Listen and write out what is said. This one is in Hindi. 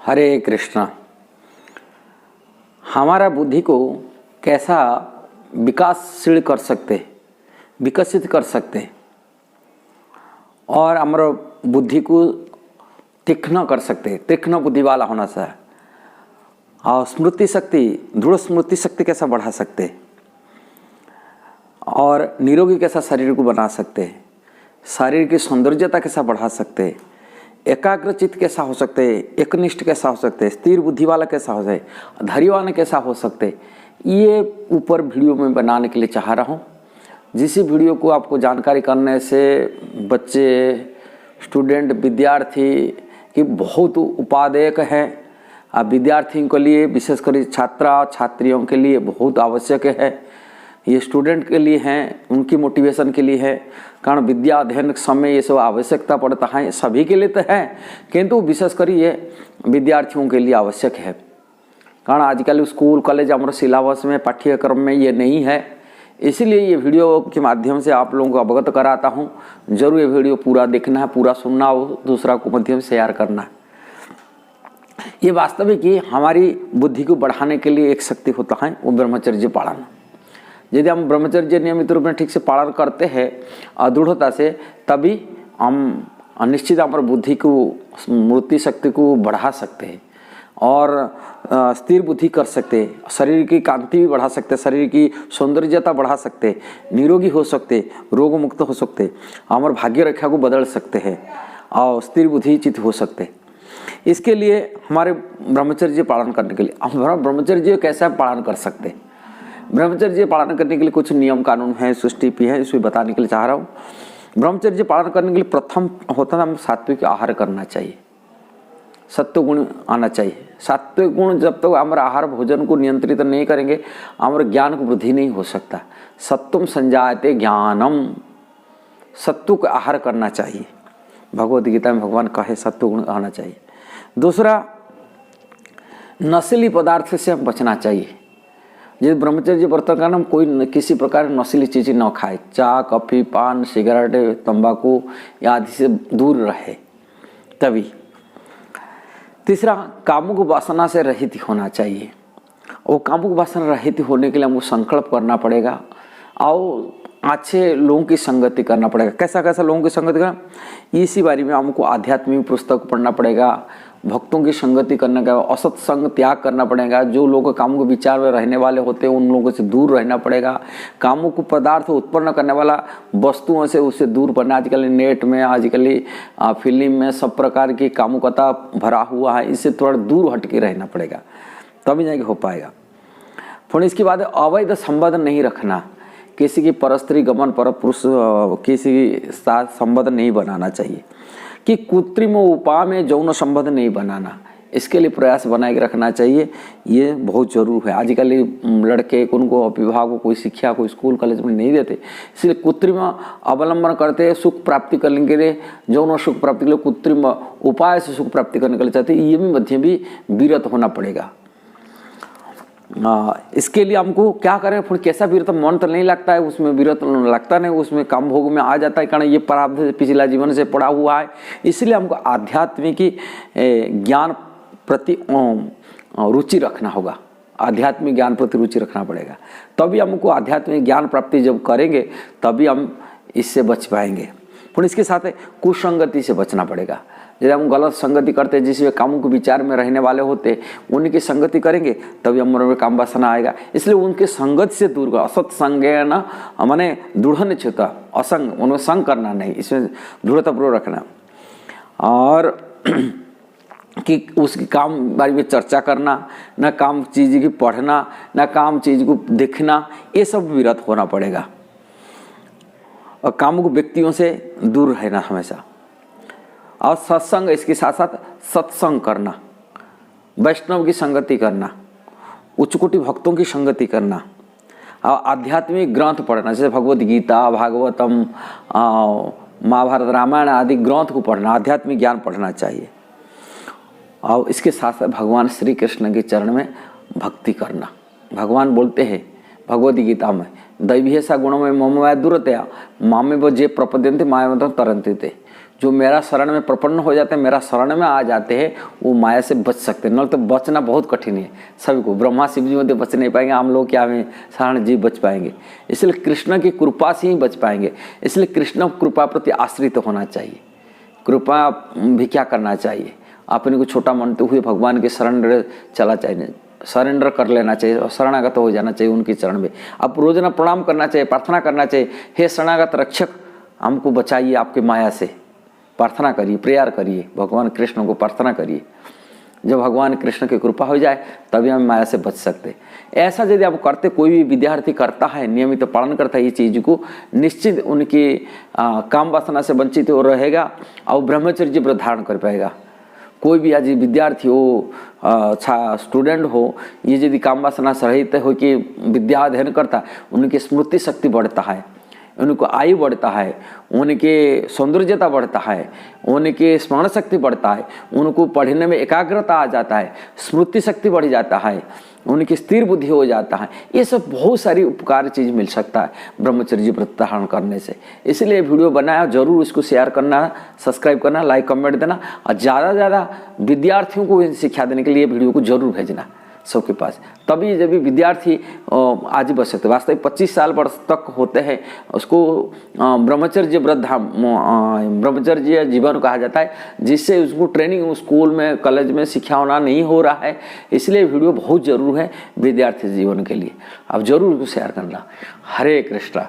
हरे कृष्णा। हमारा बुद्धि को कैसा विकासशील कर सकते, विकसित कर सकते और हमारा बुद्धि को तीक्ष्ण कर सकते, तीक्ष्ण बुद्धि वाला होना चाहिए। और स्मृति शक्ति, दृढ़ स्मृति शक्ति कैसा बढ़ा सकते और निरोगी कैसा शरीर को बना सकते, शरीर की सौंदर्यता कैसा बढ़ा सकते, एकाग्रचित कैसा हो सकते, एकनिष्ठ कैसा हो सकते, स्थिर बुद्धि वाला कैसा हो जाए, धैर्यवान कैसा हो सकते, ये ऊपर वीडियो में बनाने के लिए चाह रहा हूँ। जिस वीडियो को आपको जानकारी करने से बच्चे, स्टूडेंट, विद्यार्थी की बहुत उपादेयक है। विद्यार्थियों के लिए, विशेषकर छात्रा छात्रियों के लिए बहुत आवश्यक है। ये स्टूडेंट के लिए हैं, उनकी मोटिवेशन के लिए है, कारण विद्या अध्ययन के समय ये सब आवश्यकता पड़ता है। सभी के लिए तो है, किंतु विशेषकर ये विद्यार्थियों के लिए आवश्यक है, कारण आजकल स्कूल कॉलेज हमारे सिलेबस में, पाठ्यक्रम में ये नहीं है। इसीलिए ये वीडियो के माध्यम से आप लोगों को अवगत कराता हूँ। जरूर ये वीडियो पूरा देखना है, पूरा सुनना हो, दूसरा को माध्यम से शेयर करना है। ये वास्तविक ही हमारी बुद्धि को बढ़ाने के लिए एक शक्ति होता है, वो ब्रह्मचर्य पालन। यदि हम ब्रह्मचर्य नियमित रूप में ठीक से पालन करते हैं दृढ़ता से, तभी हम निश्चित हमारे बुद्धि को, स्मृति शक्ति को बढ़ा सकते हैं और स्थिर बुद्धि कर सकते, शरीर की कांति भी बढ़ा सकते, शरीर की सौंदर्यता बढ़ा सकते, निरोगी हो सकते, रोग मुक्त हो सकते, हमारे भाग्य रेखा को बदल सकते हैं और स्थिर बुद्धि चित हो सकते। इसके लिए हमारे ब्रह्मचर्य पालन करने के लिए हम ब्रह्मचर्य कैसा पालन कर सकते, ब्रह्मचर्य पालन करने के लिए कुछ नियम कानून है, सुष्टिपी है, इसको बताने के लिए चाह रहा हूँ। ब्रह्मचर्य पालन करने के लिए प्रथम होता है हम सात्विक आहार करना चाहिए, सत्व गुण आना चाहिए। सात्विक गुण जब तक हमारे आहार भोजन को नियंत्रित नहीं करेंगे, हमारे ज्ञान को वृद्धि नहीं हो सकता। सत्वम संजायते ज्ञानम, सत्व का आहार करना चाहिए। भगवद गीता में भगवान कहे सत्व गुण आना चाहिए। दूसरा, नशीली पदार्थ से बचना चाहिए। जिस ब्रह्मचर्य व्रत का नाम कोई किसी प्रकार नशीली चीज़ें न खाए, चाय, कॉफी, पान, सिगरेट, तंबाकू आदि से दूर रहे। तभी तीसरा, कामुक वासना से रहित होना चाहिए। वो कामुक वासना रहित होने के लिए हमको संकल्प करना पड़ेगा और अच्छे लोगों की संगति करना पड़ेगा। कैसा कैसा लोगों की संगति करना, इसी बारे में हमको आध्यात्मिक पुस्तक पढ़ना पड़ेगा, भक्तों की संगति करने का, असत संग त्याग करना पड़ेगा। जो लोग कामों के विचार में रहने वाले होते हैं उन लोगों से दूर रहना पड़ेगा। कामों को पदार्थ उत्पन्न करने वाला वस्तुओं से उससे दूर पड़ना। आजकल नेट में, आजकल फिल्म में सब प्रकार की कामुकता भरा हुआ है, इससे थोड़ा दूर हट के रहना पड़ेगा, तभी जाके हो पाएगा। फिर इसके बाद अवैध संबंध नहीं रखना, किसी की परस्त्री गमन, पर पुरुष किसी के साथ संबंध नहीं बनाना चाहिए। कि कृत्रिम उपाय में यौन संबंध नहीं बनाना, इसके लिए प्रयास बनाए रखना चाहिए। ये बहुत जरूर है। आजकल लड़के उनको अभिभावकों कोई शिक्षा, कोई स्कूल कॉलेज में नहीं देते, इसलिए कृत्रिम अवलंबन करते हैं। सुख प्राप्ति करने के लिए, यौन सुख प्राप्ति के लिए कृत्रिम उपाय से सुख प्राप्ति करने के लिए चाहते हैं, ये भी मध्य भी विरत होना पड़ेगा। इसके लिए हमको क्या करें, फिर कैसा विरत, मन तो नहीं लगता है उसमें, विरत लगता नहीं, उसमें काम भोग में आ जाता है, कारण ये प्रारब्ध पिछला जीवन से पड़ा हुआ है। इसलिए हमको आध्यात्मिक ज्ञान प्रति रुचि रखना होगा, आध्यात्मिक ज्ञान प्रति रुचि रखना पड़ेगा। तभी हमको आध्यात्मिक ज्ञान प्राप्ति जब करेंगे तभी हम इससे बच पाएंगे। फिर इसके साथ कुसंगति से बचना पड़ेगा। यदि हम गलत संगति करते हैं, जिसमें कामों के विचार में रहने वाले होते, उनकी संगति करेंगे तभी हमारे में काम वासना आएगा। इसलिए उनके संगत से दूर कर, असत संज्ञान माने दृढ़ निश्चयता, असंग, उनमें संग करना नहीं, इसमें दृढ़तापूर्वक रखना। और कि उसकी काम बारे में चर्चा करना, न काम चीज़ की पढ़ना, न काम चीज़ को देखना, ये सब विरत होना पड़ेगा। और कामुक व्यक्तियों से दूर रहना हमेशा। और सत्संग, इसके साथ साथ सत्संग करना, वैष्णव की संगति करना, उच्च कोटि भक्तों की संगति करना, और आध्यात्मिक ग्रंथ पढ़ना, जैसे भगवद गीता, भागवतम, महाभारत, रामायण आदि ग्रंथ को पढ़ना, आध्यात्मिक ज्ञान पढ़ना चाहिए। और इसके साथ साथ भगवान श्री कृष्ण के चरण में भक्ति करना। भगवान बोलते हैं भगवद गीता में, दैवीय सा गुणों में ममया दूरतया मामे वो जे प्रपद्यन्ते माया तरंते थे। जो मेरा शरण में प्रपन्न हो जाते हैं, मेरा शरण में आ जाते हैं, वो माया से बच सकते हैं। न तो बचना बहुत कठिन है सभी को। ब्रह्मा शिव जी में बच नहीं पाएंगे, हम लोग क्या में साधारण जीव बच पाएंगे। इसलिए कृष्ण की कृपा से ही बच पाएंगे। इसलिए कृष्ण कृपा प्रति आश्रित होना चाहिए। कृपा भी क्या करना चाहिए, अपने को छोटा मानते हुए भगवान के शरण चला चाहिए, सरेंडर कर लेना चाहिए और शरणागत हो जाना चाहिए उनके चरण में। अब रोजाना प्रणाम करना चाहिए, प्रार्थना करना चाहिए, हे शरणागत रक्षक हमको बचाइए आपके माया से। प्रार्थना करिए, प्रेयर करिए, भगवान कृष्ण को प्रार्थना करिए। जब भगवान कृष्ण की कृपा हो जाए तभी हम माया से बच सकते। ऐसा यदि आप करते, कोई भी विद्यार्थी करता है, नियमित तो पालन करता है ये चीज़ को, निश्चित उनकी काम वासना से वंचित हो रहेगा और ब्रह्मचर्य व्रत धारण कर पाएगा। कोई भी आज विद्यार्थी हो, स्टूडेंट हो, ये यदि काम वासना से रहित हो कि विद्या अध्ययन करता है, उनकी स्मृति शक्ति बढ़ता है, उनको आयु बढ़ता है, उनके सौंदर्यता बढ़ता है, उनके स्मरण शक्ति बढ़ता है, उनको पढ़ने में एकाग्रता आ जाता है, स्मृति शक्ति बढ़ जाता है, उनकी स्थिर बुद्धि हो जाता है। ये सब बहुत सारी उपकारी चीज़ मिल सकता है ब्रह्मचर्य व्रत धारण करने से। इसलिए वीडियो बनाया, जरूर इसको शेयर करना, सब्सक्राइब करना, लाइक कमेंट देना और ज़्यादा से ज़्यादा विद्यार्थियों को शिक्षा देने के लिए वीडियो को जरूर भेजना सबके पास। तभी जब भी विद्यार्थी आज बच सकते। वास्तविक 25 साल वर्ष तक होते हैं उसको ब्रह्मचर्य व्रत ब्रह्मचर्य जीवन कहा जाता है, जिससे उसको ट्रेनिंग स्कूल में कॉलेज में शिक्षा होना नहीं हो रहा है। इसलिए वीडियो बहुत जरूर है विद्यार्थी जीवन के लिए। आप जरूर उसको शेयर करना। हरे कृष्णा।